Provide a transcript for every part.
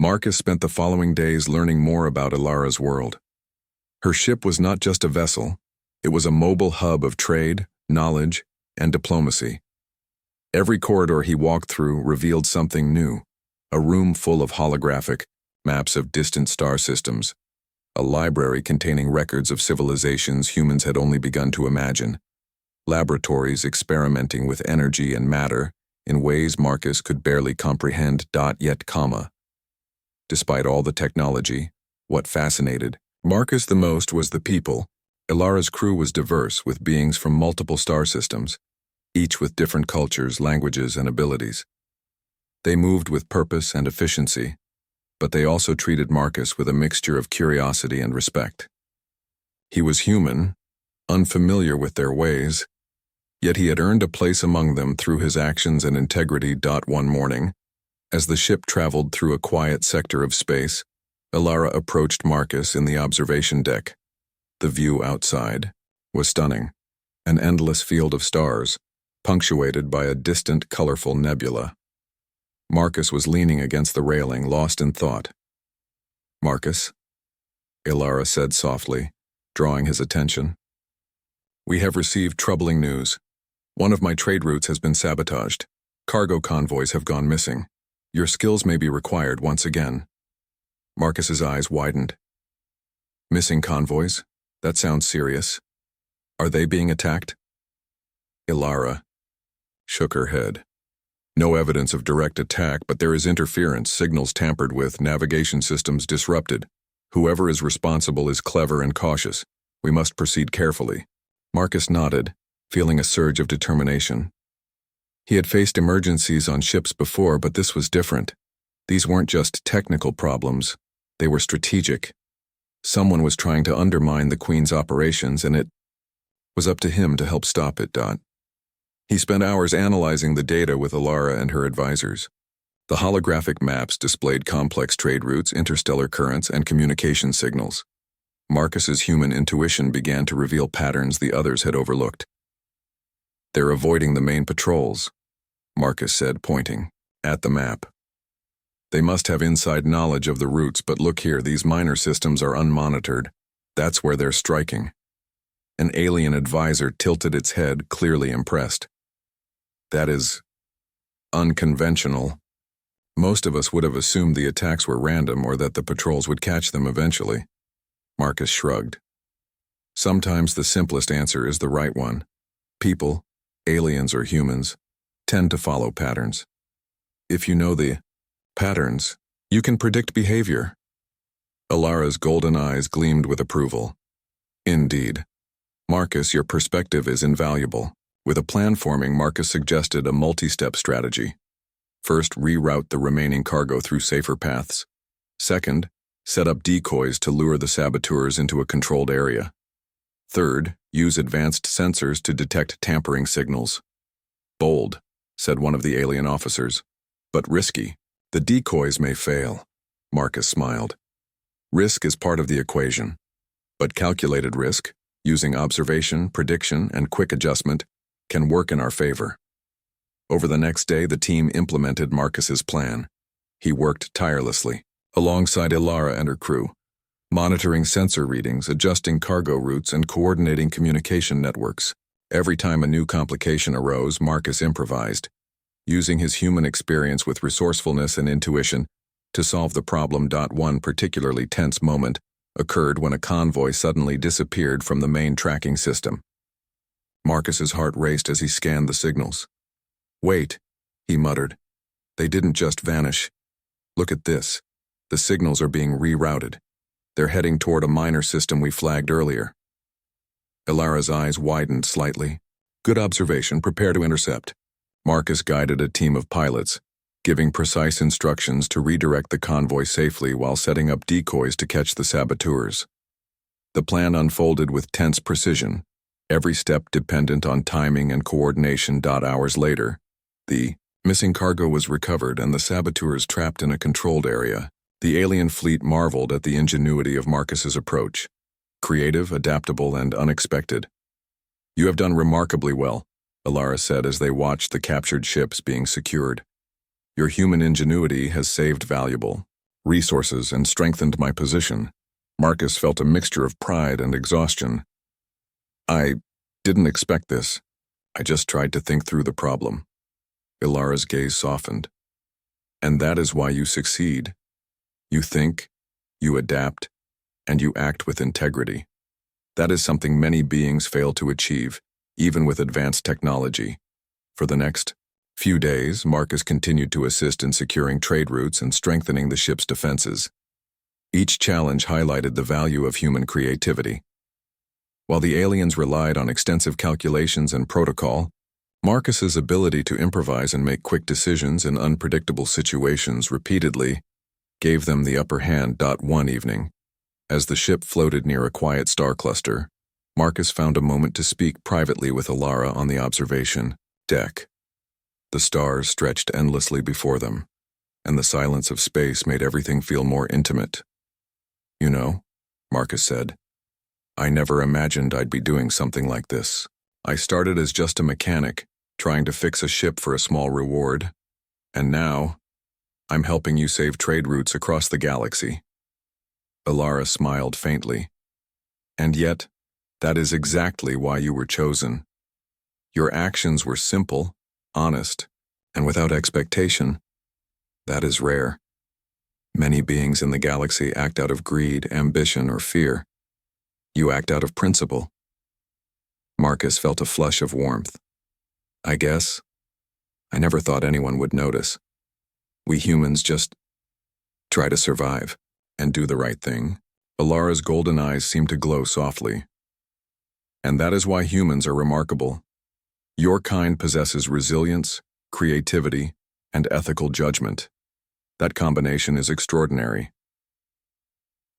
Marcus spent the following days learning more about Ilara's world. Her ship was not just a vessel, it was a mobile hub of trade, knowledge, and diplomacy. Every corridor he walked through revealed something new, a room full of holographic maps of distant star systems, a library containing records of civilizations humans had only begun to imagine, laboratories experimenting with energy and matter in ways Marcus could barely comprehend. Yet, despite all the technology, what fascinated Marcus the most was the people. Ilara's crew was diverse, with beings from multiple star systems, each with different cultures, languages, and abilities. They moved with purpose and efficiency, but they also treated Marcus with a mixture of curiosity and respect. He was human, unfamiliar with their ways, yet he had earned a place among them through his actions and integrity. One morning, as the ship traveled through a quiet sector of space, Ilara approached Marcus in the observation deck. The view outside was stunning, an endless field of stars, punctuated by a distant, colorful nebula. Marcus was leaning against the railing, lost in thought. "Marcus," Ilara said softly, drawing his attention. "We have received troubling news. One of my trade routes has been sabotaged. Cargo convoys have gone missing. Your skills may be required once again." Marcus's eyes widened. "Missing convoys? That sounds serious. Are they being attacked?" Ilara shook her head. "No evidence of direct attack, but there is interference, signals tampered with, navigation systems disrupted. Whoever is responsible is clever and cautious. We must proceed carefully." Marcus nodded, feeling a surge of determination. He had faced emergencies on ships before, but this was different. These weren't just technical problems, they were strategic. Someone was trying to undermine the Queen's operations, and it was up to him to help stop it. He spent hours analyzing the data with Ilara and her advisors. The holographic maps displayed complex trade routes, interstellar currents, and communication signals. Marcus's human intuition began to reveal patterns the others had overlooked. "They're avoiding the main patrols," Marcus said, pointing at the map. "They must have inside knowledge of the routes, but look here, these minor systems are unmonitored. That's where they're striking." An alien advisor tilted its head, clearly impressed. "That is unconventional. Most of us would have assumed the attacks were random or that the patrols would catch them eventually." Marcus shrugged. "Sometimes the simplest answer is the right one. People, aliens or humans, tend to follow patterns. If you know the patterns, you can predict behavior." Ilara's golden eyes gleamed with approval. "Indeed. Marcus, your perspective is invaluable." With a plan forming, Marcus suggested a multi-step strategy. First, reroute the remaining cargo through safer paths. Second, set up decoys to lure the saboteurs into a controlled area. Third, use advanced sensors to detect tampering signals. "Bold," said one of the alien officers, "but risky. The decoys may fail." Marcus smiled. "Risk is part of the equation, but calculated risk, using observation, prediction, and quick adjustment, can work in our favor." Over the next day, the team implemented Marcus's plan. He worked tirelessly, alongside Ilara and her crew, monitoring sensor readings, adjusting cargo routes, and coordinating communication networks. Every time a new complication arose, Marcus improvised, using his human experience with resourcefulness and intuition to solve the problem. One particularly tense moment occurred when a convoy suddenly disappeared from the main tracking system. Marcus's heart raced as he scanned the signals. "Wait," he muttered. "They didn't just vanish. Look at this. The signals are being rerouted. They're heading toward a minor system we flagged earlier." Ilara's eyes widened slightly. "Good observation. Prepare to intercept." Marcus guided a team of pilots, giving precise instructions to redirect the convoy safely while setting up decoys to catch the saboteurs. The plan unfolded with tense precision, every step dependent on timing and coordination. Hours later, the missing cargo was recovered and the saboteurs trapped in a controlled area. The alien fleet marveled at the ingenuity of Marcus's approach. Creative, adaptable, and unexpected. "You have done remarkably well," Ilara said as they watched the captured ships being secured. "Your human ingenuity has saved valuable resources, and strengthened my position. Marcus felt a mixture of pride and exhaustion. I didn't expect this. I just tried to think through the problem. Ilara's gaze softened. And that is why you succeed. You think, you adapt, and you act with integrity. That is something many beings fail to achieve, even with advanced technology. For the next few days, Marcus continued to assist in securing trade routes and strengthening the ship's defenses. Each challenge highlighted the value of human creativity. While the aliens relied on extensive calculations and protocol, Marcus's ability to improvise and make quick decisions in unpredictable situations repeatedly gave them the upper hand. One evening, as the ship floated near a quiet star cluster, Marcus found a moment to speak privately with Ilara on the observation deck. The stars stretched endlessly before them, and the silence of space made everything feel more intimate. "You know," Marcus said, "I never imagined I'd be doing something like this. I started as just a mechanic, trying to fix a ship for a small reward, and now I'm helping you save trade routes across the galaxy." Ilara smiled faintly. "And yet, that is exactly why you were chosen. Your actions were simple, honest, and without expectation. That is rare. Many beings in the galaxy act out of greed, ambition, or fear. You act out of principle." Marcus felt a flush of warmth. "I guess. I never thought anyone would notice. We humans just try to survive and do the right thing." Ilara's golden eyes seemed to glow softly. "And that is why humans are remarkable. Your kind possesses resilience, creativity, and ethical judgment. That combination is extraordinary."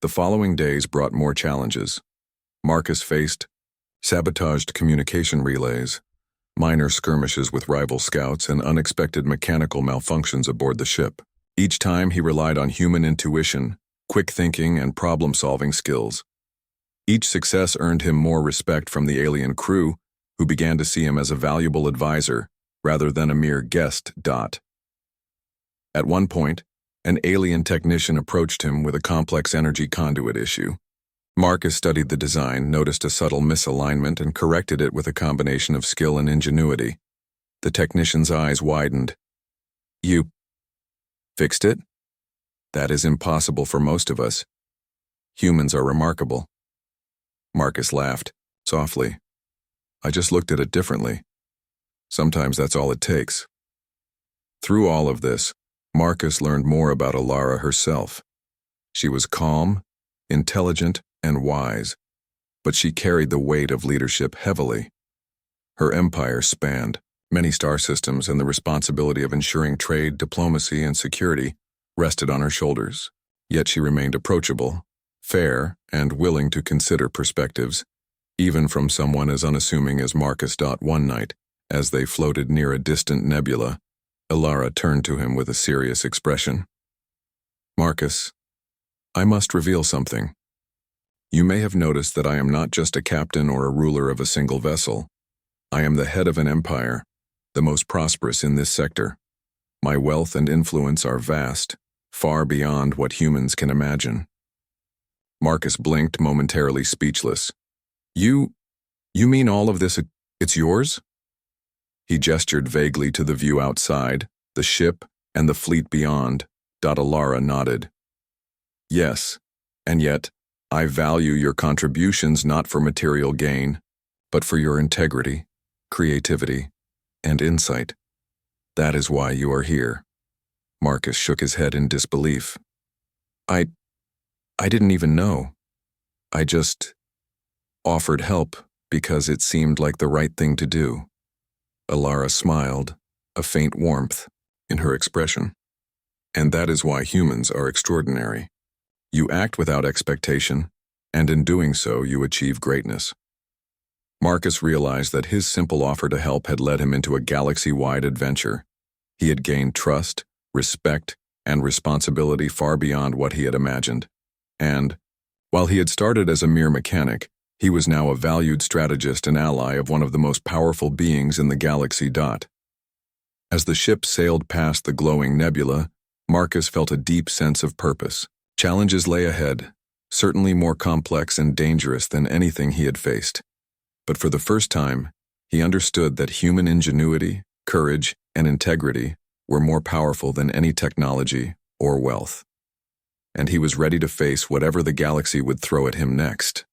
The following days brought more challenges. Marcus faced sabotaged communication relays, minor skirmishes with rival scouts, and unexpected mechanical malfunctions aboard the ship. Each time he relied on human intuition, quick thinking, and problem-solving skills. Each success earned him more respect from the alien crew, who began to see him as a valuable advisor rather than a mere guest. At one point, an alien technician approached him with a complex energy conduit issue. Marcus studied the design, noticed a subtle misalignment, and corrected it with a combination of skill and ingenuity. The technician's eyes widened. "You fixed it? That is impossible for most of us. Humans are remarkable." Marcus laughed, softly. "I just looked at it differently. Sometimes that's all it takes." Through all of this, Marcus learned more about Ilara herself. She was calm, intelligent, and wise, but she carried the weight of leadership heavily. Her empire spanned many star systems, and the responsibility of ensuring trade, diplomacy, and security rested on her shoulders. Yet she remained approachable, fair, and willing to consider perspectives, even from someone as unassuming as Marcus. One night, as they floated near a distant nebula, Ilara turned to him with a serious expression. "Marcus, I must reveal something. You may have noticed that I am not just a captain or a ruler of a single vessel. I am the head of an empire, the most prosperous in this sector. My wealth and influence are vast, far beyond what humans can imagine." Marcus blinked, momentarily speechless. You mean all of this, it's yours?" He gestured vaguely to the view outside, the ship, and the fleet beyond. Ilara nodded. "Yes, and yet, I value your contributions not for material gain, but for your integrity, creativity, and insight. That is why you are here." Marcus shook his head in disbelief. I didn't even know. I just offered help because it seemed like the right thing to do." Ilara smiled, a faint warmth in her expression. "And that is why humans are extraordinary. You act without expectation, and in doing so you achieve greatness." Marcus realized that his simple offer to help had led him into a galaxy-wide adventure. He had gained trust, respect, and responsibility far beyond what he had imagined. And, while he had started as a mere mechanic, he was now a valued strategist and ally of one of the most powerful beings in the galaxy. As the ship sailed past the glowing nebula, Marcus felt a deep sense of purpose. Challenges lay ahead, certainly more complex and dangerous than anything he had faced. But for the first time, he understood that human ingenuity, courage, and integrity were more powerful than any technology or wealth. And he was ready to face whatever the galaxy would throw at him next.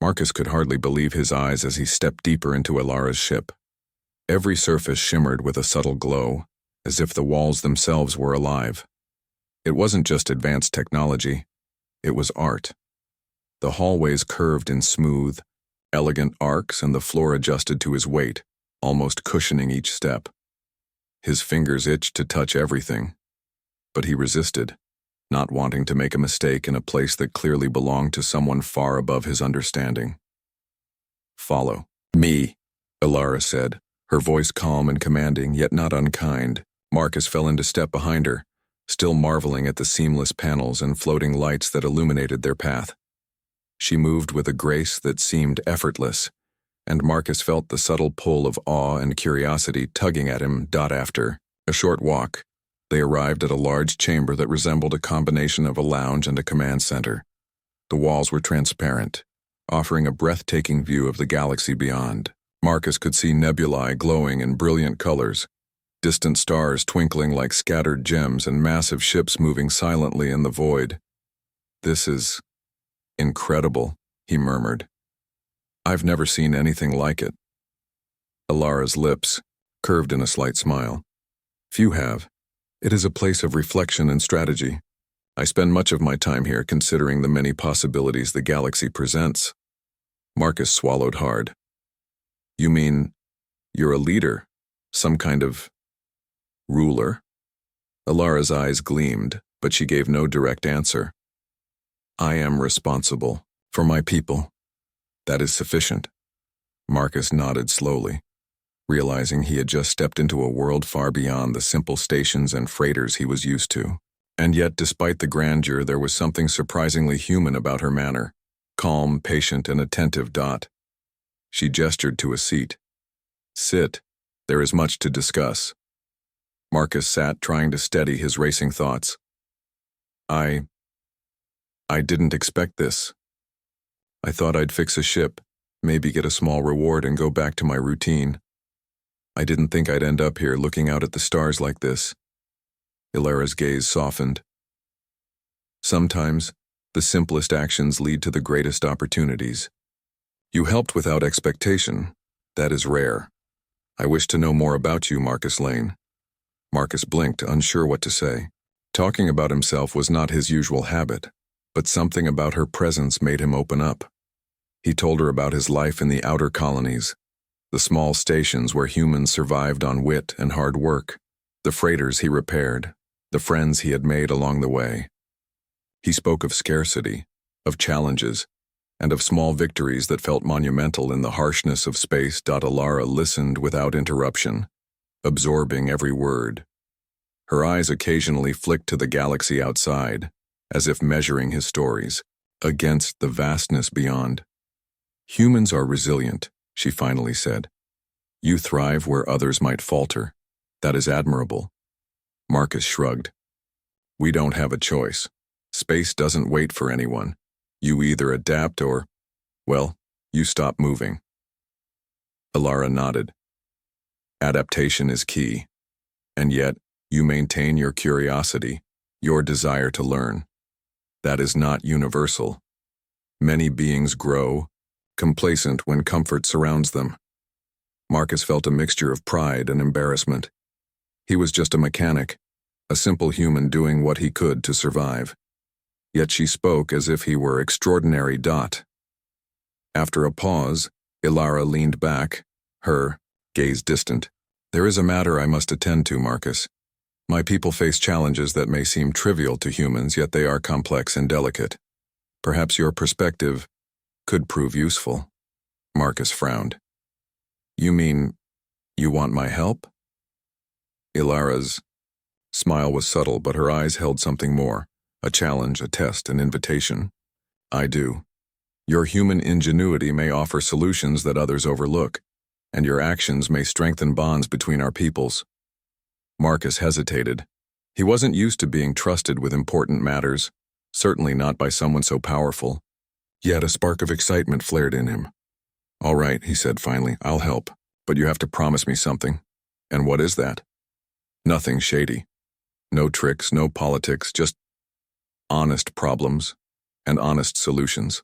Marcus could hardly believe his eyes as he stepped deeper into Ilara's ship. Every surface shimmered with a subtle glow, as if the walls themselves were alive. It wasn't just advanced technology, it was art. The hallways curved in smooth, elegant arcs, and the floor adjusted to his weight, almost cushioning each step. His fingers itched to touch everything, but he resisted, not wanting to make a mistake in a place that clearly belonged to someone far above his understanding. "Follow me," Ilara said, her voice calm and commanding, yet not unkind. Marcus fell into step behind her, still marveling at the seamless panels and floating lights that illuminated their path. She moved with a grace that seemed effortless, and Marcus felt the subtle pull of awe and curiosity tugging at him. After a short walk, they arrived at a large chamber that resembled a combination of a lounge and a command center. The walls were transparent, offering a breathtaking view of the galaxy beyond. Marcus could see nebulae glowing in brilliant colors, distant stars twinkling like scattered gems, and massive ships moving silently in the void. "This is incredible," he murmured. "I've never seen anything like it." Ilara's lips curved in a slight smile. "Few have. It is a place of reflection and strategy. I spend much of my time here considering the many possibilities the galaxy presents." Marcus swallowed hard. "You mean you're a leader? Some kind of ruler?" Ilara's eyes gleamed, but she gave no direct answer. "I am responsible for my people. That is sufficient." Marcus nodded slowly, realizing he had just stepped into a world far beyond the simple stations and freighters he was used to. And yet, despite the grandeur, there was something surprisingly human about her manner, calm, patient, and attentive. She gestured to a seat. "Sit. There is much to discuss." Marcus sat, trying to steady his racing thoughts. I didn't expect this. I thought I'd fix a ship, maybe get a small reward and go back to my routine. I didn't think I'd end up here looking out at the stars like this." Ilara's gaze softened. "Sometimes, the simplest actions lead to the greatest opportunities. You helped without expectation. That is rare. I wish to know more about you, Marcus Lane." Marcus blinked, unsure what to say. Talking about himself was not his usual habit, but something about her presence made him open up. He told her about his life in the outer colonies, the small stations where humans survived on wit and hard work, the freighters he repaired, the friends he had made along the way. He spoke of scarcity, of challenges, and of small victories that felt monumental in the harshness of space. Ilara listened without interruption, absorbing every word. Her eyes occasionally flicked to the galaxy outside, as if measuring his stories against the vastness beyond. "Humans are resilient," she finally said. "You thrive where others might falter. That is admirable." Marcus shrugged. "We don't have a choice. Space doesn't wait for anyone. You either adapt or, well, you stop moving." Ilara nodded. "Adaptation is key. And yet, you maintain your curiosity, your desire to learn. That is not universal. Many beings grow, complacent when comfort surrounds them." Marcus felt a mixture of pride and embarrassment. He was just a mechanic, a simple human doing what he could to survive. Yet she spoke as if he were extraordinary. After a pause, Ilara leaned back, her gaze distant. "There is a matter I must attend to, Marcus. My people face challenges that may seem trivial to humans, yet they are complex and delicate. Perhaps your perspective could prove useful." Marcus frowned. "You mean, you want my help?" Ilara's smile was subtle, but her eyes held something more, a challenge, a test, an invitation. "I do. Your human ingenuity may offer solutions that others overlook, and your actions may strengthen bonds between our peoples." Marcus hesitated. He wasn't used to being trusted with important matters, certainly not by someone so powerful. Yet a spark of excitement flared in him. "All right," he said finally, "I'll help, but you have to promise me something." "And what is that?" "Nothing shady. No tricks, no politics, just honest problems and honest solutions."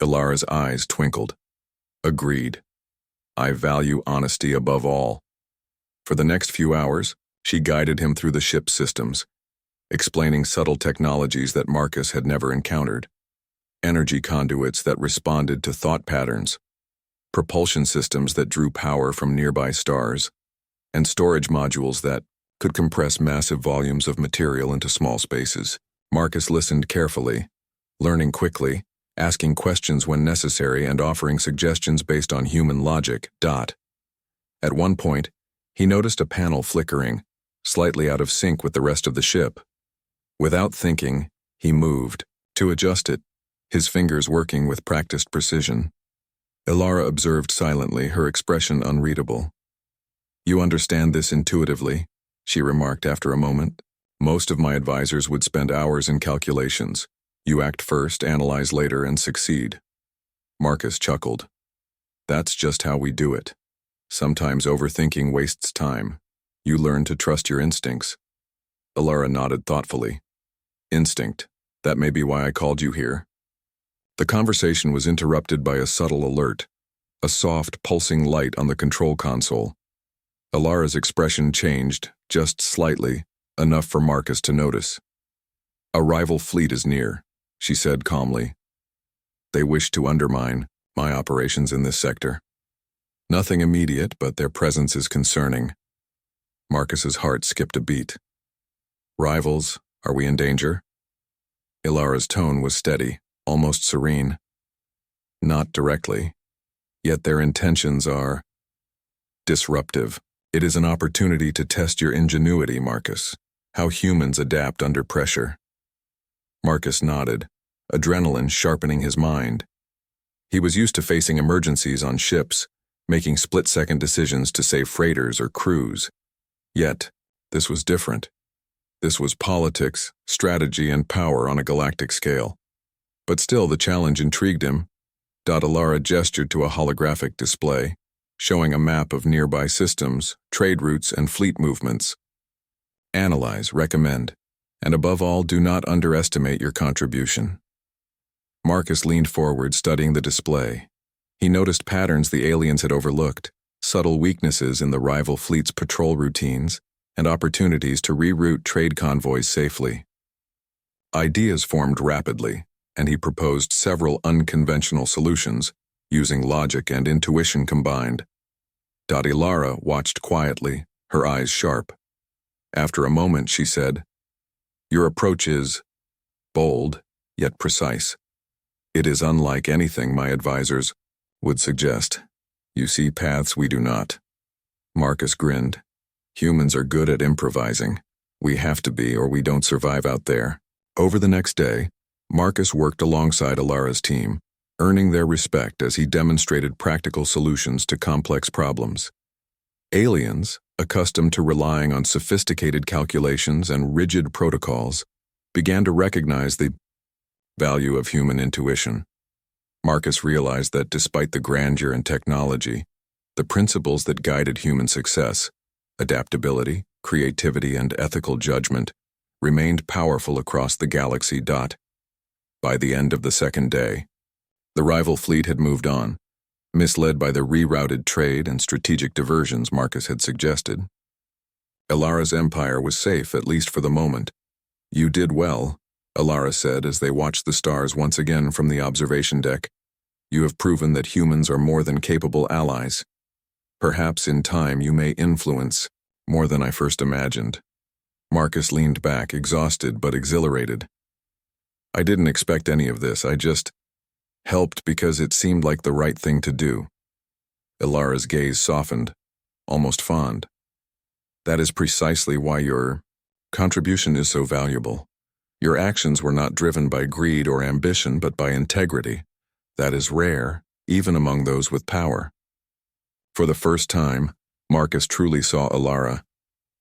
Ilara's eyes twinkled. "Agreed. I value honesty above all." For the next few hours, she guided him through the ship's systems, explaining subtle technologies that Marcus had never encountered. Energy conduits that responded to thought patterns, propulsion systems that drew power from nearby stars, and storage modules that could compress massive volumes of material into small spaces. Marcus listened carefully, learning quickly, asking questions when necessary and offering suggestions based on human logic. At one point, he noticed a panel flickering, slightly out of sync with the rest of the ship. Without thinking, he moved to adjust it, his fingers working with practiced precision. Ilara observed silently, her expression unreadable. "You understand this intuitively," she remarked after a moment. "Most of my advisors would spend hours in calculations. You act first, analyze later, and succeed." Marcus chuckled. "That's just how we do it. Sometimes overthinking wastes time. You learn to trust your instincts." Ilara nodded thoughtfully. "Instinct. That may be why I called you here." The conversation was interrupted by a subtle alert, a soft, pulsing light on the control console. Ilara's expression changed, just slightly, enough for Marcus to notice. "A rival fleet is near," she said calmly. "They wish to undermine my operations in this sector. Nothing immediate, but their presence is concerning." Marcus's heart skipped a beat. "Rivals, are we in danger?" Ilara's tone was steady, almost serene. "Not directly. Yet their intentions are disruptive. It is an opportunity to test your ingenuity, Marcus, how humans adapt under pressure." Marcus nodded, adrenaline sharpening his mind. He was used to facing emergencies on ships, making split-second decisions to save freighters or crews. Yet, this was different. This was politics, strategy, and power on a galactic scale. But still, the challenge intrigued him. Ilara gestured to a holographic display, showing a map of nearby systems, trade routes, and fleet movements. "Analyze, recommend, and above all, do not underestimate your contribution." Marcus leaned forward, studying the display. He noticed patterns the aliens had overlooked, subtle weaknesses in the rival fleet's patrol routines, and opportunities to reroute trade convoys safely. Ideas formed rapidly, and he proposed several unconventional solutions, using logic and intuition combined. Ilara watched quietly, her eyes sharp. After a moment, she said, "Your approach is bold, yet precise. It is unlike anything my advisors would suggest. You see paths we do not." Marcus grinned. "Humans are good at improvising. We have to be, or we don't survive out there." Over the next day, Marcus worked alongside Ilara's team, earning their respect as he demonstrated practical solutions to complex problems. Aliens, accustomed to relying on sophisticated calculations and rigid protocols, began to recognize the value of human intuition. Marcus realized that despite the grandeur and technology, the principles that guided human success, adaptability, creativity, and ethical judgment, remained powerful across the galaxy. By the end of the second day, the rival fleet had moved on, misled by the rerouted trade and strategic diversions Marcus had suggested. Ilara's empire was safe, at least for the moment. "You did well," Ilara said as they watched the stars once again from the observation deck. "You have proven that humans are more than capable allies. Perhaps in time you may influence more than I first imagined." Marcus leaned back, exhausted but exhilarated. "I didn't expect any of this. I just helped because it seemed like the right thing to do." Ilara's gaze softened, almost fond. "That is precisely why your contribution is so valuable. Your actions were not driven by greed or ambition, but by integrity. That is rare, even among those with power." For the first time, Marcus truly saw Ilara,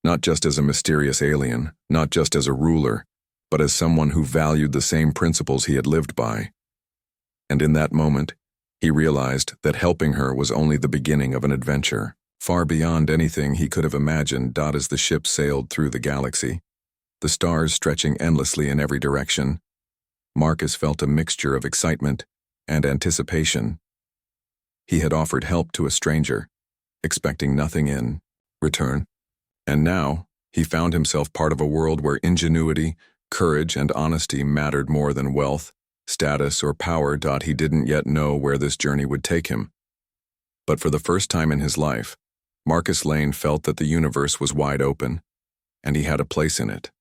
not just as a mysterious alien, not just as a ruler, but as someone who valued the same principles he had lived by. And in that moment, he realized that helping her was only the beginning of an adventure, far beyond anything he could have imagined. As the ship sailed through the galaxy, the stars stretching endlessly in every direction, Marcus felt a mixture of excitement and anticipation. He had offered help to a stranger, expecting nothing in return, and now he found himself part of a world where ingenuity, courage, and honesty mattered more than wealth, status, or power. He didn't yet know where this journey would take him. But for the first time in his life, Marcus Lane felt that the universe was wide open, and he had a place in it.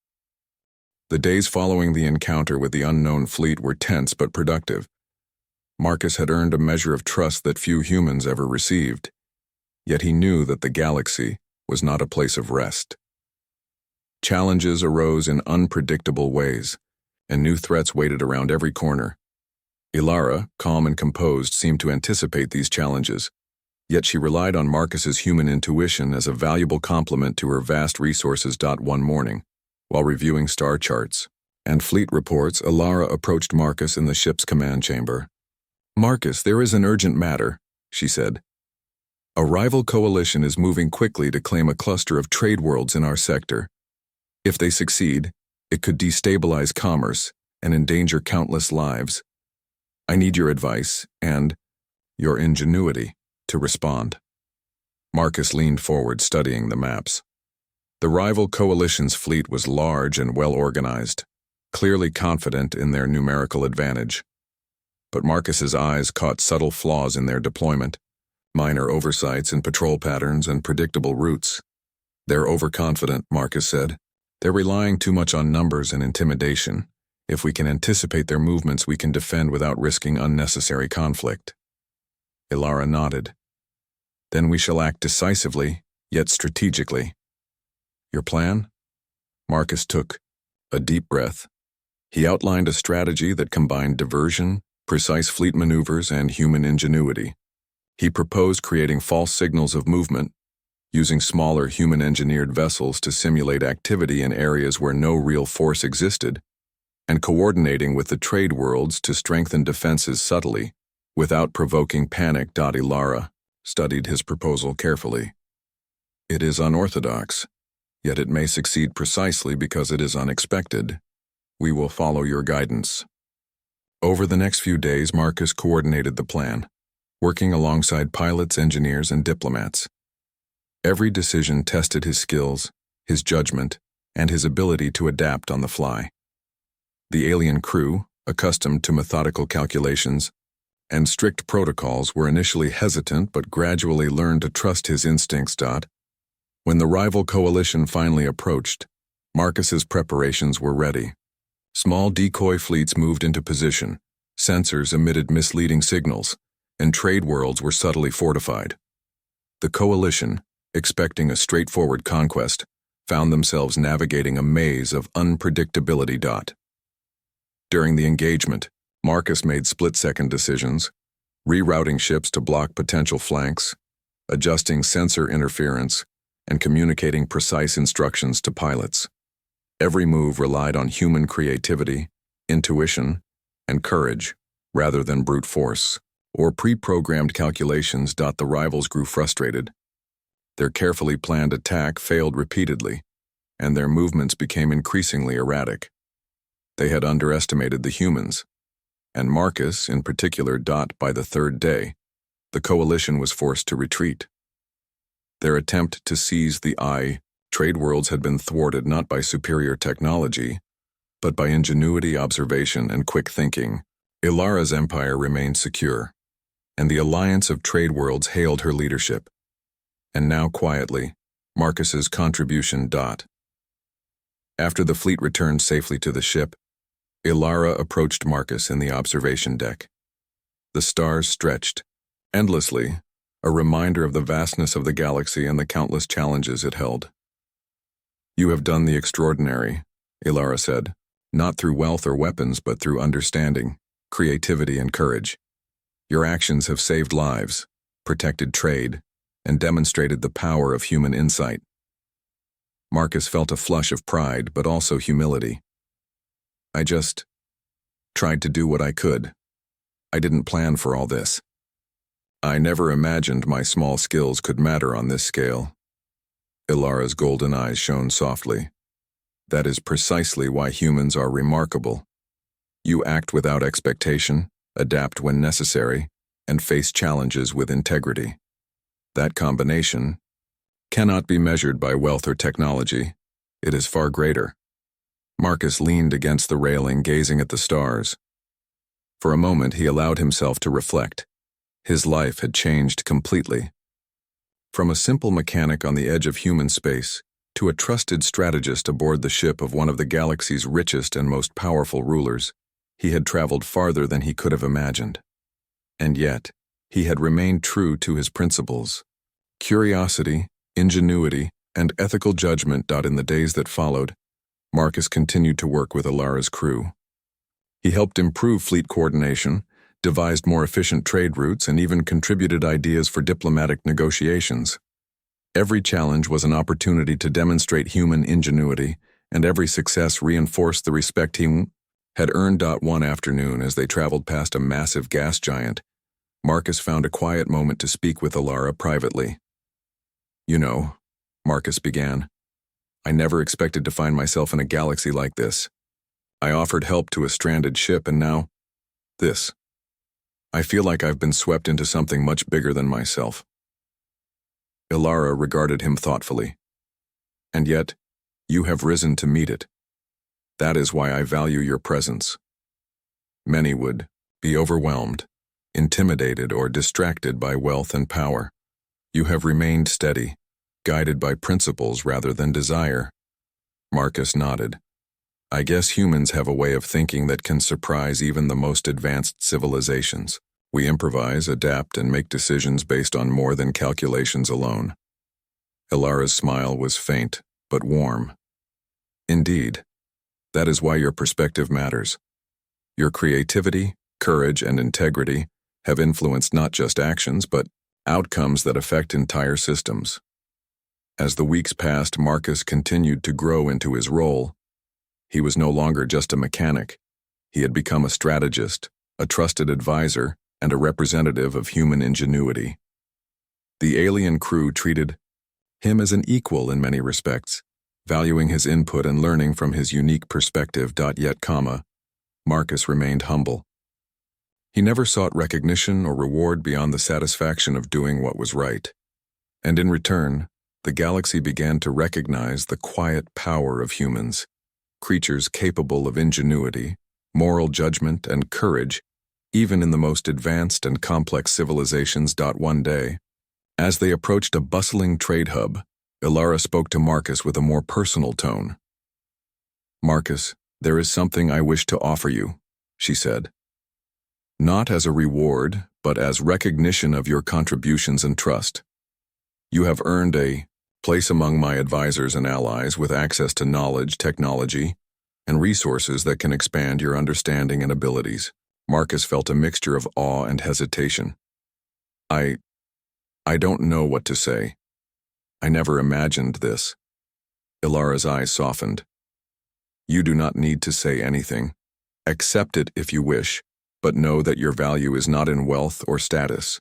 The days following the encounter with the unknown fleet were tense but productive. Marcus had earned a measure of trust that few humans ever received, yet he knew that the galaxy was not a place of rest. Challenges arose in unpredictable ways, and new threats waited around every corner. Ilara, calm and composed, seemed to anticipate these challenges, yet she relied on Marcus's human intuition as a valuable complement to her vast resources. One morning, while reviewing star charts and fleet reports, Ilara approached Marcus in the ship's command chamber. "Marcus, there is an urgent matter," she said. "A rival coalition is moving quickly to claim a cluster of trade worlds in our sector. If they succeed, it could destabilize commerce and endanger countless lives. I need your advice and your ingenuity to respond." Marcus leaned forward, studying the maps. The rival coalition's fleet was large and well-organized, clearly confident in their numerical advantage. But Marcus's eyes caught subtle flaws in their deployment, minor oversights in patrol patterns and predictable routes. "They're overconfident," Marcus said. "They're relying too much on numbers and intimidation. If we can anticipate their movements, we can defend without risking unnecessary conflict." Ilara nodded. "Then we shall act decisively, yet strategically." "Your plan?" Marcus took a deep breath. He outlined a strategy that combined diversion, precise fleet maneuvers, and human ingenuity. He proposed creating false signals of movement, using smaller human-engineered vessels to simulate activity in areas where no real force existed, and coordinating with the trade worlds to strengthen defenses subtly, without provoking panic. Ilara studied his proposal carefully. "It is unorthodox, yet it may succeed precisely because it is unexpected. We will follow your guidance." Over the next few days, Marcus coordinated the plan, working alongside pilots, engineers, and diplomats. Every decision tested his skills, his judgment, and his ability to adapt on the fly. The alien crew, accustomed to methodical calculations and strict protocols, were initially hesitant but gradually learned to trust his instincts. When the rival coalition finally approached, Marcus's preparations were ready. Small decoy fleets moved into position, sensors emitted misleading signals, and trade worlds were subtly fortified. The coalition, expecting a straightforward conquest, found themselves navigating a maze of unpredictability. During the engagement, Marcus made split-second decisions, rerouting ships to block potential flanks, adjusting sensor interference, and communicating precise instructions to pilots. Every move relied on human creativity, intuition, and courage, rather than brute force or pre-programmed calculations. The rivals grew frustrated. Their carefully planned attack failed repeatedly, and their movements became increasingly erratic. They had underestimated the humans, and Marcus in particular. By the third day, the coalition was forced to retreat. Their attempt to seize the trade worlds had been thwarted not by superior technology, but by ingenuity, observation, and quick thinking. Ilara's empire remained secure, and the alliance of trade worlds hailed her leadership. And now quietly, Marcus's contribution. After the fleet returned safely to the ship, Ilara approached Marcus in the observation deck. The stars stretched endlessly, a reminder of the vastness of the galaxy and the countless challenges it held. "You have done the extraordinary," Ilara said, "not through wealth or weapons, but through understanding, creativity, and courage. Your actions have saved lives, protected trade, and demonstrated the power of human insight." Marcus felt a flush of pride, but also humility. I just tried to do what I could. I didn't plan for all this. I never imagined my small skills could matter on this scale. Ilara's golden eyes shone softly. That is precisely why humans are remarkable. You act without expectation, adapt when necessary, and face challenges with integrity. That combination cannot be measured by wealth or technology. It is far greater. Marcus leaned against the railing, gazing at the stars. For a moment, he allowed himself to reflect. His life had changed completely. From a simple mechanic on the edge of human space to a trusted strategist aboard the ship of one of the galaxy's richest and most powerful rulers, he had traveled farther than he could have imagined. And yet, he had remained true to his principles. Curiosity, ingenuity, and ethical judgment. In the days that followed, Marcus continued to work with Ilara's crew. He helped improve fleet coordination, devised more efficient trade routes, and even contributed ideas for diplomatic negotiations. Every challenge was an opportunity to demonstrate human ingenuity, and every success reinforced the respect he had earned. One afternoon, as they traveled past a massive gas giant, Marcus found a quiet moment to speak with Ilara privately. "You know," Marcus began, "I never expected to find myself in a galaxy like this. I offered help to a stranded ship, and now, this. I feel like I've been swept into something much bigger than myself." Ilara regarded him thoughtfully. "And yet, you have risen to meet it. That is why I value your presence. Many would be overwhelmed, intimidated, or distracted by wealth and power. You have remained steady, guided by principles rather than desire." Marcus nodded. "I guess humans have a way of thinking that can surprise even the most advanced civilizations. We improvise, adapt, and make decisions based on more than calculations alone." Ilara's smile was faint, but warm. "Indeed, that is why your perspective matters. Your creativity, courage, and integrity have influenced not just actions, but outcomes that affect entire systems." As the weeks passed, Marcus continued to grow into his role. He was no longer just a mechanic. He had become a strategist, a trusted advisor, and a representative of human ingenuity. The alien crew treated him as an equal in many respects, valuing his input and learning from his unique perspective. Yet, Marcus remained humble. He never sought recognition or reward beyond the satisfaction of doing what was right. And in return, the galaxy began to recognize the quiet power of humans, creatures capable of ingenuity, moral judgment, and courage, even in the most advanced and complex civilizations. One day, as they approached a bustling trade hub, Ilara spoke to Marcus with a more personal tone. "Marcus, there is something I wish to offer you," she said. "Not as a reward, but as recognition of your contributions and trust. You have earned a place among my advisors and allies with access to knowledge, technology, and resources that can expand your understanding and abilities." Marcus felt a mixture of awe and hesitation. I don't know what to say. I never imagined this." Ilara's eyes softened. "You do not need to say anything. Accept it if you wish, but know that your value is not in wealth or status.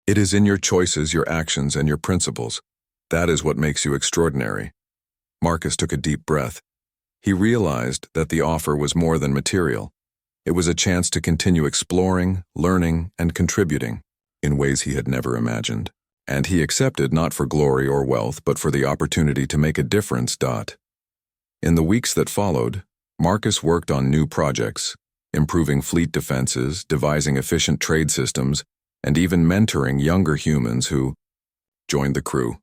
It is in your choices, your actions, and your principles. That is what makes you extraordinary." Marcus took a deep breath. He realized that the offer was more than material. It was a chance to continue exploring, learning, and contributing in ways he had never imagined. And he accepted not for glory or wealth, but for the opportunity to make a difference. In the weeks that followed, Marcus worked on new projects, improving fleet defenses, devising efficient trade systems, and even mentoring younger humans who joined the crew.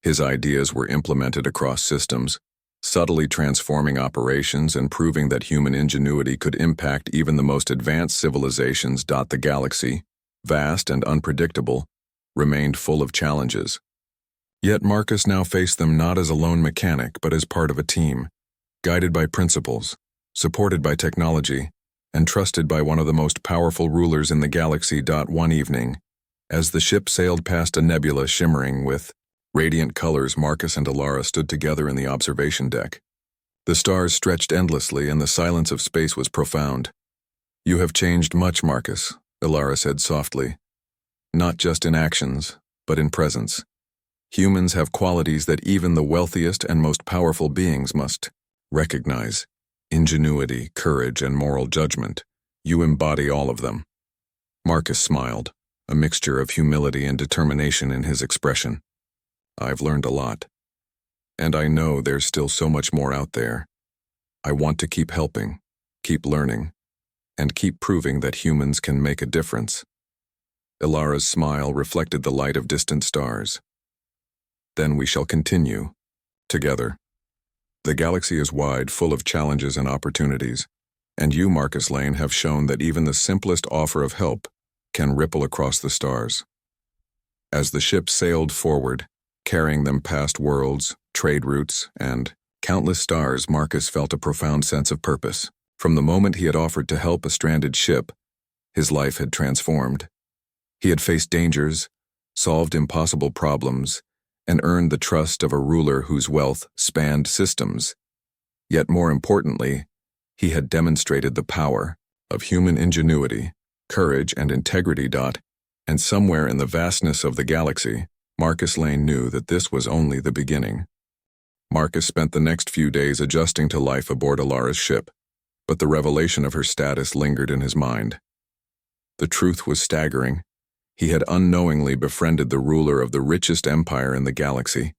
His ideas were implemented across systems, subtly transforming operations and proving that human ingenuity could impact even the most advanced civilizations. The galaxy, vast and unpredictable, remained full of challenges. Yet Marcus now faced them not as a lone mechanic, but as part of a team, guided by principles, supported by technology, and trusted by one of the most powerful rulers in the galaxy. One evening, as the ship sailed past a nebula shimmering with Radiant colors, Marcus and Alara stood together in the observation deck. The stars stretched endlessly, and the silence of space was profound. "You have changed much, Marcus," Alara said softly. "Not just in actions, but in presence. Humans have qualities that even the wealthiest and most powerful beings must recognize: ingenuity, courage, and moral judgment. You embody all of them." Marcus smiled, a mixture of humility and determination in his expression. "I've learned a lot. And I know there's still so much more out there. I want to keep helping, keep learning, and keep proving that humans can make a difference." Ilara's smile reflected the light of distant stars. "Then we shall continue, together. The galaxy is wide, full of challenges and opportunities, and you, Marcus Lane, have shown that even the simplest offer of help can ripple across the stars." As the ship sailed forward, carrying them past worlds, trade routes, and countless stars, Marcus felt a profound sense of purpose. From the moment he had offered to help a stranded ship, his life had transformed. He had faced dangers, solved impossible problems, and earned the trust of a ruler whose wealth spanned systems. Yet more importantly, he had demonstrated the power of human ingenuity, courage, and integrity. And somewhere in the vastness of the galaxy, Marcus Lane knew that this was only the beginning. Marcus spent the next few days adjusting to life aboard Alara's ship, but the revelation of her status lingered in his mind. The truth was staggering. He had unknowingly befriended the ruler of the richest empire in the galaxy.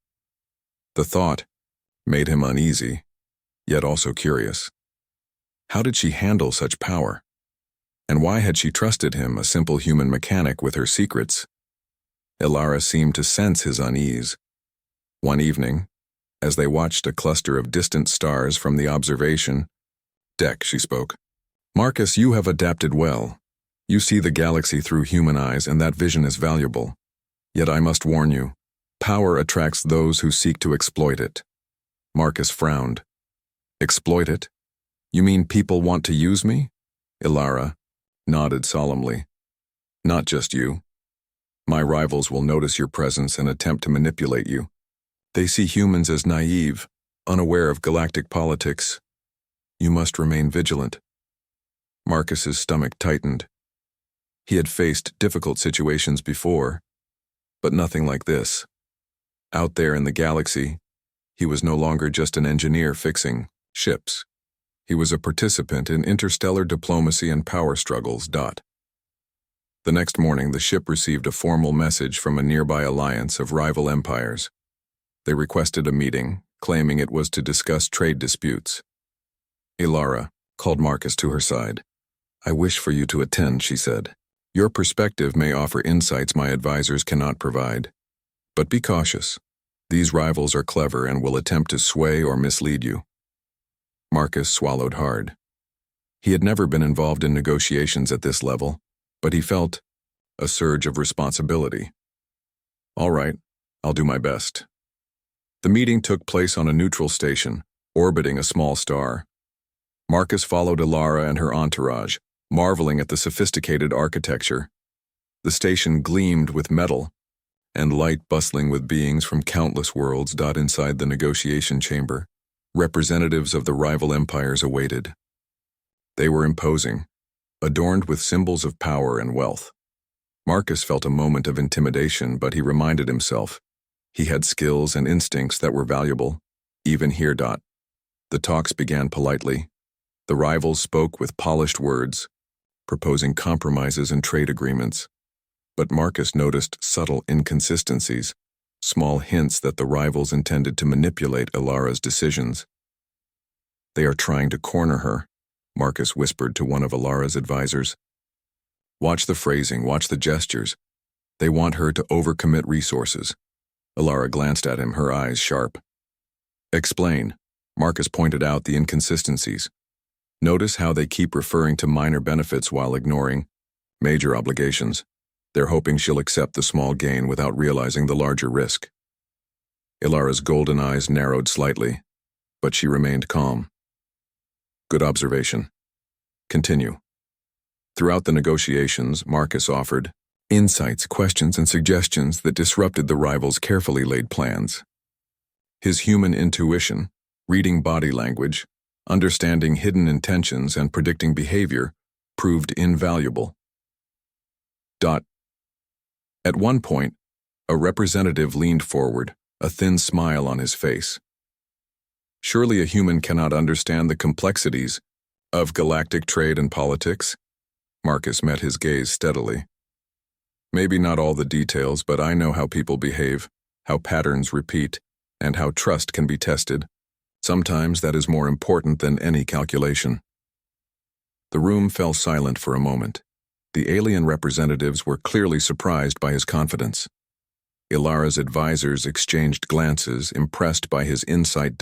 The thought made him uneasy, yet also curious. How did she handle such power? And why had she trusted him, a simple human mechanic, with her secrets? Ilara seemed to sense his unease. One evening, as they watched a cluster of distant stars from the observation deck, she spoke. "Marcus, you have adapted well. You see the galaxy through human eyes, and that vision is valuable. Yet I must warn you, power attracts those who seek to exploit it." Marcus frowned. "Exploit it? You mean people want to use me?" Ilara nodded solemnly. "Not just you. My rivals will notice your presence and attempt to manipulate you. They see humans as naive, unaware of galactic politics. You must remain vigilant." Marcus's stomach tightened. He had faced difficult situations before, but nothing like this. Out there in the galaxy, he was no longer just an engineer fixing ships. He was a participant in interstellar diplomacy and power struggles. The next morning, the ship received a formal message from a nearby alliance of rival empires. They requested a meeting, claiming it was to discuss trade disputes. Ilara called Marcus to her side. "I wish for you to attend," she said. "Your perspective may offer insights my advisors cannot provide. But be cautious. These rivals are clever and will attempt to sway or mislead you." Marcus swallowed hard. He had never been involved in negotiations at this level, but he felt a surge of responsibility. "All right, I'll do my best." The meeting took place on a neutral station, orbiting a small star. Marcus followed Ilara and her entourage, marveling at the sophisticated architecture. The station gleamed with metal, and light bustling with beings from countless worlds. Inside the negotiation chamber, representatives of the rival empires awaited. They were imposing, adorned with symbols of power and wealth. Marcus felt a moment of intimidation, but he reminded himself he had skills and instincts that were valuable, even here. The talks began politely. The rivals spoke with polished words, proposing compromises and trade agreements. But Marcus noticed subtle inconsistencies, small hints that the rivals intended to manipulate Ilara's decisions. "They are trying to corner her," Marcus whispered to one of Ilara's advisors. "Watch the phrasing, watch the gestures. They want her to overcommit resources." Ilara glanced at him, her eyes sharp. "Explain." Marcus pointed out the inconsistencies. "Notice how they keep referring to minor benefits while ignoring major obligations. They're hoping she'll accept the small gain without realizing the larger risk." Ilara's golden eyes narrowed slightly, but she remained calm. "Good observation. Continue." Throughout the negotiations, Marcus offered Insights, questions, and suggestions that disrupted the rivals' carefully laid plans. His human intuition, reading body language, understanding hidden intentions, and predicting behavior proved invaluable. At one point, a representative leaned forward, a thin smile on his face. Surely a human cannot understand the complexities of galactic trade and politics? Marcus met his gaze steadily. Maybe not all the details, but I know how people behave, how patterns repeat, and how trust can be tested. Sometimes that is more important than any calculation. The room fell silent for a moment. The alien representatives were clearly surprised by his confidence. Ilara's advisors exchanged glances, impressed by his insight.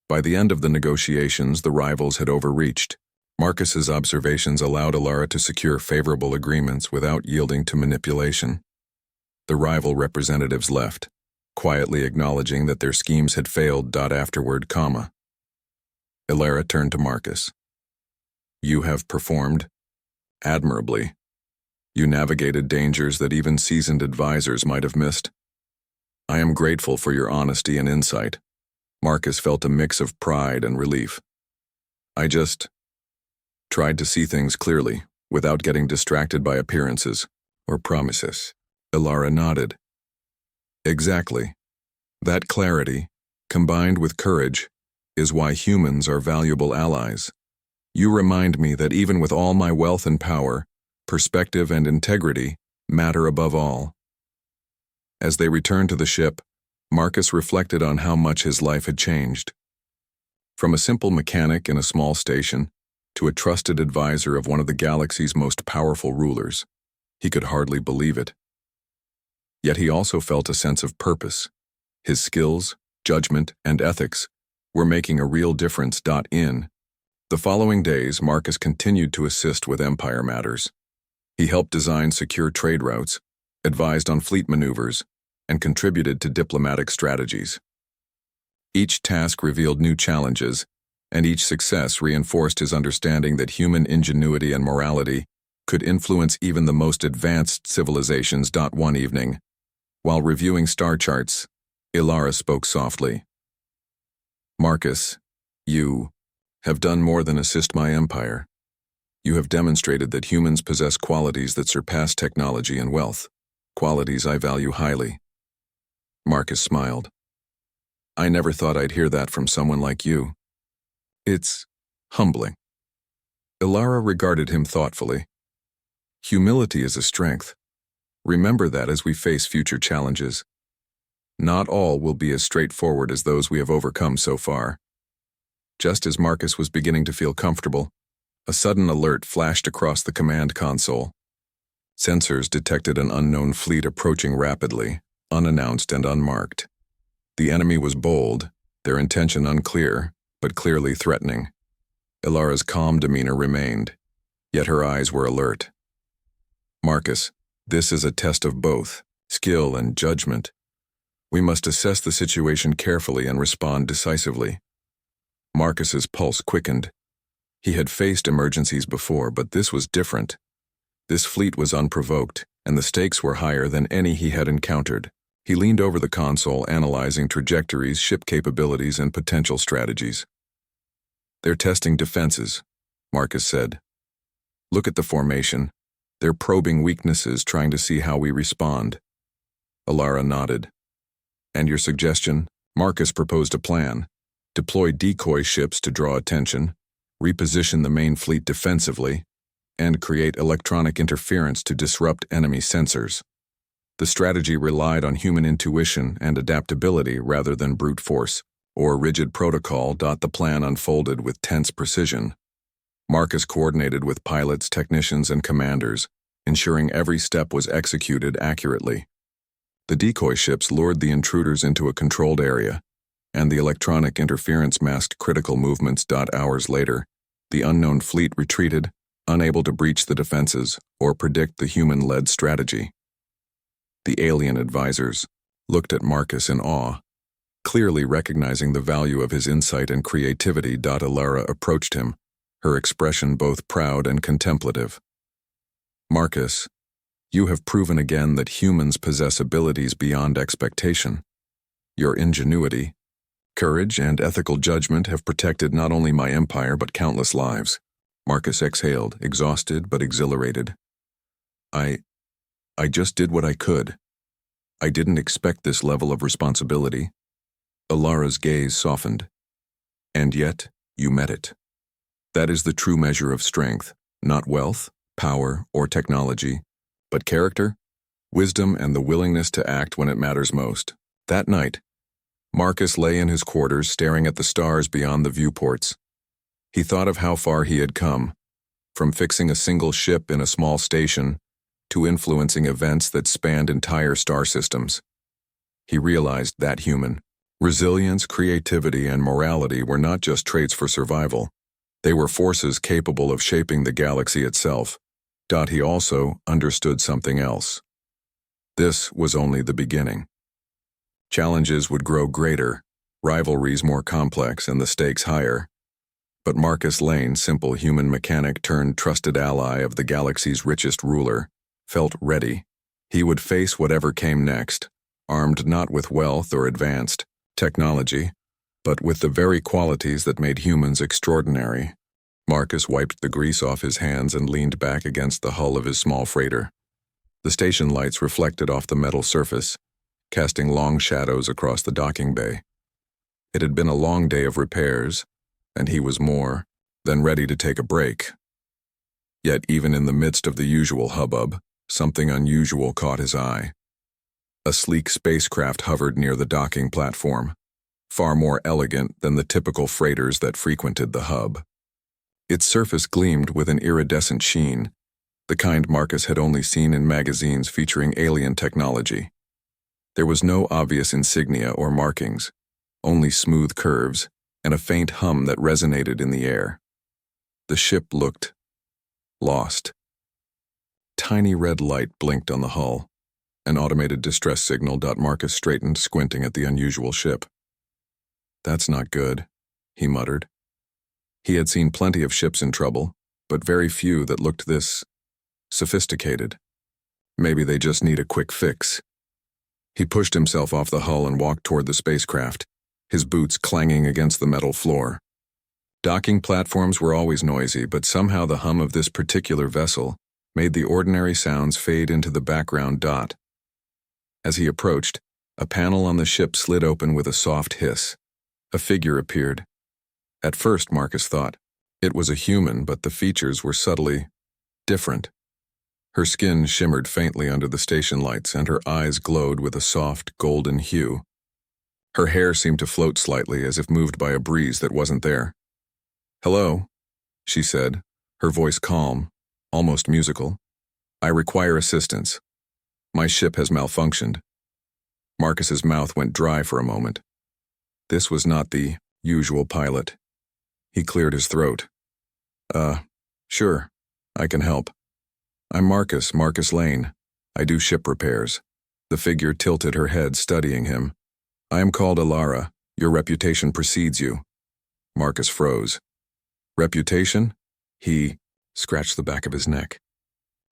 By the end of the negotiations, the rivals had overreached. Marcus's observations allowed Ilara to secure favorable agreements without yielding to manipulation. The rival representatives left, quietly acknowledging that their schemes had failed. Afterward, Ilara turned to Marcus. You have performed admirably. You navigated dangers that even seasoned advisors might have missed. I am grateful for your honesty and insight. Marcus felt a mix of pride and relief. I just tried to see things clearly, without getting distracted by appearances or promises. Ilara nodded. Exactly. That clarity, combined with courage, is why humans are valuable allies. You remind me that even with all my wealth and power, perspective and integrity matter above all. As they returned to the ship, Marcus reflected on how much his life had changed. From a simple mechanic in a small station to a trusted advisor of one of the galaxy's most powerful rulers, he could hardly believe it. Yet he also felt a sense of purpose. His skills, judgment, and ethics were making a real difference. In the following days, Marcus continued to assist with Empire matters. He helped design secure trade routes, advised on fleet maneuvers, and contributed to diplomatic strategies. Each task revealed new challenges, and each success reinforced his understanding that human ingenuity and morality could influence even the most advanced civilizations. One evening, while reviewing star charts, Ilara spoke softly. Marcus, you have done more than assist my empire. You have demonstrated that humans possess qualities that surpass technology and wealth, qualities I value highly. Marcus smiled. I never thought I'd hear that from someone like you. It's humbling. Ilara regarded him thoughtfully. Humility is a strength. Remember that as we face future challenges. Not all will be as straightforward as those we have overcome so far. Just as Marcus was beginning to feel comfortable, a sudden alert flashed across the command console. Sensors detected an unknown fleet approaching rapidly, unannounced and unmarked. The enemy was bold, their intention unclear, but clearly threatening. Ilara's calm demeanor remained, yet her eyes were alert. Marcus, this is a test of both skill and judgment. We must assess the situation carefully and respond decisively. Marcus's pulse quickened. He had faced emergencies before, but this was different. This fleet was unprovoked, and the stakes were higher than any he had encountered. He leaned over the console, analyzing trajectories, ship capabilities, and potential strategies. They're testing defenses, Marcus said. Look at the formation. They're probing weaknesses, trying to see how we respond. Ilara nodded. And your suggestion? Marcus proposed a plan. Deploy decoy ships to draw attention, reposition the main fleet defensively, and create electronic interference to disrupt enemy sensors. The strategy relied on human intuition and adaptability rather than brute force or rigid protocol. The plan unfolded with tense precision. Marcus coordinated with pilots, technicians, and commanders, ensuring every step was executed accurately. The decoy ships lured the intruders into a controlled area, and the electronic interference masked critical movements. Hours later, the unknown fleet retreated, unable to breach the defenses or predict the human-led strategy. The alien advisors looked at Marcus in awe, clearly recognizing the value of his insight and creativity. Ilara approached him, her expression both proud and contemplative. Marcus, You have proven again that humans possess abilities beyond expectation. Your ingenuity, courage, and ethical judgment have protected not only my empire but countless lives. Marcus exhaled, exhausted but exhilarated. I just did what I could. I didn't expect this level of responsibility. Alara's gaze softened. And yet, you met it. That is the true measure of strength, not wealth, power, or technology, but character, wisdom, and the willingness to act when it matters most. That night, Marcus lay in his quarters staring at the stars beyond the viewports. He thought of how far he had come, from fixing a single ship in a small station to influencing events that spanned entire star systems. He realized that human resilience, creativity, and morality were not just traits for survival. They were forces capable of shaping the galaxy itself. He also understood something else. This was only the beginning. Challenges would grow greater, rivalries more complex, and the stakes higher. But Marcus Lane, simple human mechanic turned trusted ally of the galaxy's richest ruler, felt ready. He would face whatever came next, armed not with wealth or advanced technology, but with the very qualities that made humans extraordinary. Marcus wiped the grease off his hands and leaned back against the hull of his small freighter. The station lights reflected off the metal surface, casting long shadows across the docking bay. It had been a long day of repairs, and he was more than ready to take a break. Yet even in the midst of the usual hubbub, something unusual caught his eye. A sleek spacecraft hovered near the docking platform, far more elegant than the typical freighters that frequented the hub. Its surface gleamed with an iridescent sheen, the kind Marcus had only seen in magazines featuring alien technology. There was no obvious insignia or markings, only smooth curves and a faint hum that resonated in the air. The ship looked lost. Tiny red light blinked on the hull, an automated distress signal. Marcus straightened, squinting at the unusual ship. That's not good, he muttered. He had seen plenty of ships in trouble, but very few that looked this sophisticated. Maybe they just need a quick fix. He pushed himself off the hull and walked toward the spacecraft, his boots clanging against the metal floor. Docking platforms were always noisy, but somehow the hum of this particular vessel made the ordinary sounds fade into the background. As he approached, a panel on the ship slid open with a soft hiss. A figure appeared. At first, Marcus thought it was a human, but the features were subtly different. Her skin shimmered faintly under the station lights, and her eyes glowed with a soft, golden hue. Her hair seemed to float slightly, as if moved by a breeze that wasn't there. "Hello," she said, her voice calm, almost musical. "I require assistance. My ship has malfunctioned." Marcus's mouth went dry for a moment. This was not the usual pilot. He cleared his throat. Sure, I can help. I'm Marcus Lane. I do ship repairs." The figure tilted her head, studying him. "I am called Alara. Your reputation precedes you." Marcus froze. "Reputation?" He scratched the back of his neck.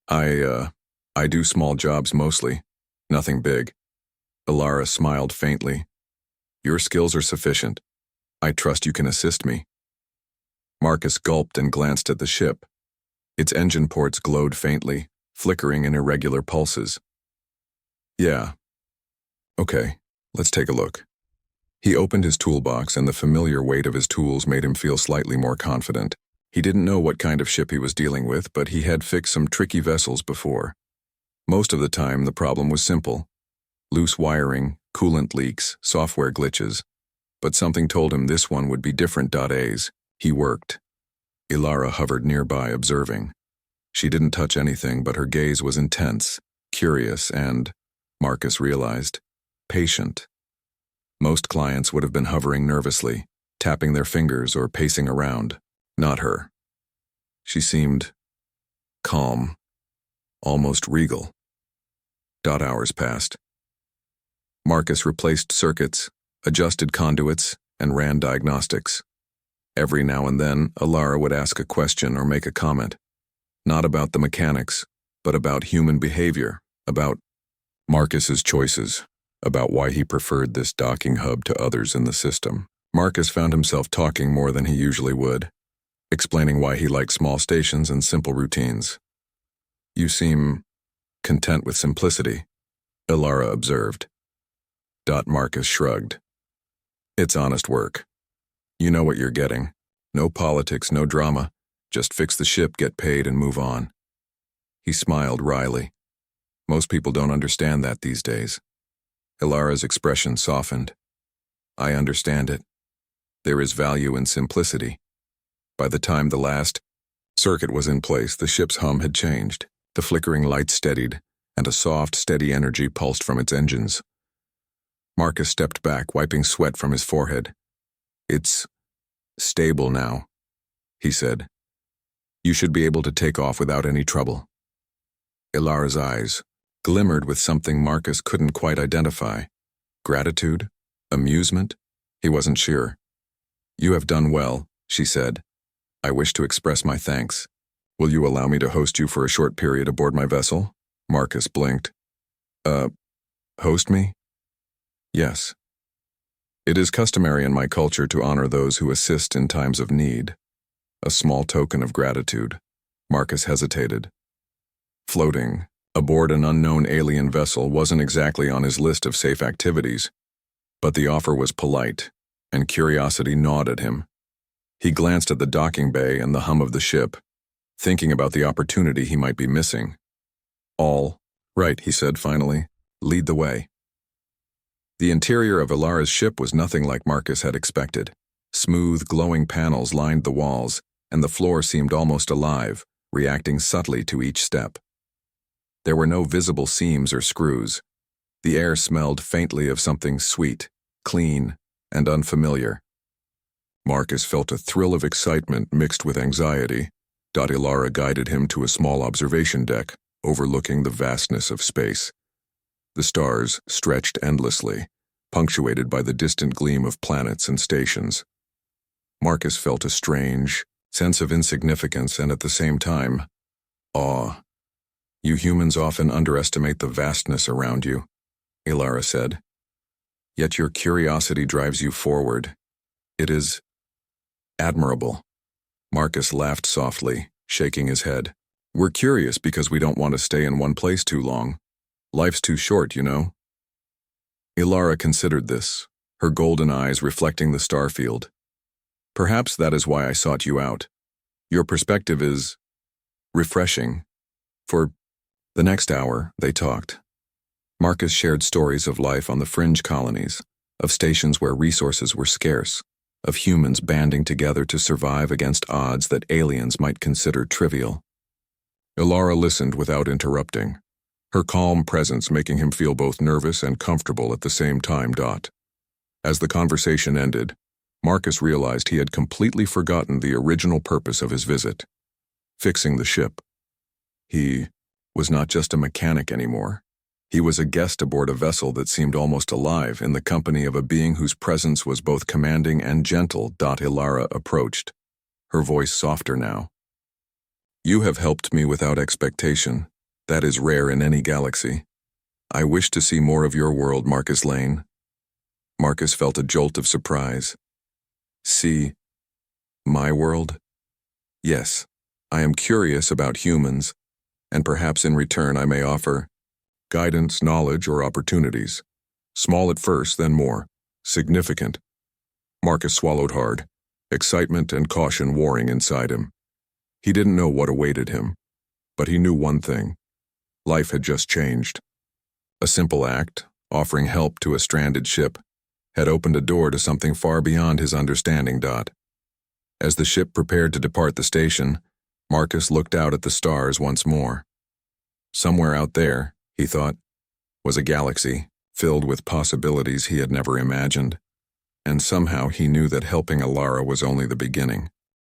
I do small jobs mostly. Nothing big." Alara smiled faintly. "Your skills are sufficient. I trust you can assist me." Marcus gulped and glanced at the ship. Its engine ports glowed faintly, flickering in irregular pulses. "Yeah. Okay, let's take a look." He opened his toolbox, and the familiar weight of his tools made him feel slightly more confident. He didn't know what kind of ship he was dealing with, but he had fixed some tricky vessels before. Most of the time, the problem was simple: loose wiring, coolant leaks, software glitches. But something told him this one would be different. He worked. Alara hovered nearby, observing. She didn't touch anything, but her gaze was intense, curious, and, Marcus realized, patient. Most clients would have been hovering nervously, tapping their fingers or pacing around. Not her. She seemed calm, almost regal. Hours passed. Marcus replaced circuits, adjusted conduits, and ran diagnostics. Every now and then, Alara would ask a question or make a comment. Not about the mechanics, but about human behavior, about Marcus's choices, about why he preferred this docking hub to others in the system. Marcus found himself talking more than he usually would, explaining why he liked small stations and simple routines. "You seem content with simplicity," Ilara observed. Marcus shrugged. "It's honest work. You know what you're getting. No politics, no drama. Just fix the ship, get paid, and move on." He smiled wryly. "Most people don't understand that these days." Ilara's expression softened. "I understand it. There is value in simplicity." By the time the last circuit was in place, the ship's hum had changed. The flickering lights steadied, and a soft, steady energy pulsed from its engines. Marcus stepped back, wiping sweat from his forehead. "It's stable now," he said. "You should be able to take off without any trouble." Ilara's eyes glimmered with something Marcus couldn't quite identify. Gratitude? Amusement? He wasn't sure. "You have done well," she said. "I wish to express my thanks. Will you allow me to host you for a short period aboard my vessel?" Marcus blinked. Host me?" "Yes. It is customary in my culture to honor those who assist in times of need. A small token of gratitude." Marcus hesitated. Floating aboard an unknown alien vessel wasn't exactly on his list of safe activities, but the offer was polite, and curiosity gnawed at him. He glanced at the docking bay and the hum of the ship, thinking about the opportunity he might be missing. "All right," he said finally. "Lead the way." The interior of Ilara's ship was nothing like Marcus had expected. Smooth, glowing panels lined the walls, and the floor seemed almost alive, reacting subtly to each step. There were no visible seams or screws. The air smelled faintly of something sweet, clean, and unfamiliar. Marcus felt a thrill of excitement mixed with anxiety. Ilara guided him to a small observation deck overlooking the vastness of space. The stars stretched endlessly, punctuated by the distant gleam of planets and stations. Marcus felt a strange sense of insignificance and at the same time, awe. "You humans often underestimate the vastness around you," Ilara said. "Yet your curiosity drives you forward. It is admirable." Marcus laughed softly, shaking his head. "We're curious because we don't want to stay in one place too long. Life's too short, you know." Ilara considered this, her golden eyes reflecting the starfield. "Perhaps that is why I sought you out. Your perspective is refreshing." For the next hour, they talked. Marcus shared stories of life on the fringe colonies, of stations where resources were scarce, of humans banding together to survive against odds that aliens might consider trivial. Ilara listened without interrupting, her calm presence making him feel both nervous and comfortable at the same time. As the conversation ended, Marcus realized he had completely forgotten the original purpose of his visit: fixing the ship. He was not just a mechanic anymore. He was a guest aboard a vessel that seemed almost alive in the company of a being whose presence was both commanding and gentle. Ilara approached, her voice softer now. "You have helped me without expectation. That is rare in any galaxy. I wish to see more of your world, Marcus Lane." Marcus felt a jolt of surprise. "See my world?" "Yes, I am curious about humans, and perhaps in return I may offer guidance, knowledge, or opportunities. Small at first, then more significant." Marcus swallowed hard, excitement and caution warring inside him. He didn't know what awaited him, but he knew one thing: life had just changed. A simple act, offering help to a stranded ship, had opened a door to something far beyond his understanding. As the ship prepared to depart the station, Marcus looked out at the stars once more. Somewhere out there, he thought, was a galaxy filled with possibilities he had never imagined, and somehow he knew that helping Ilara was only the beginning.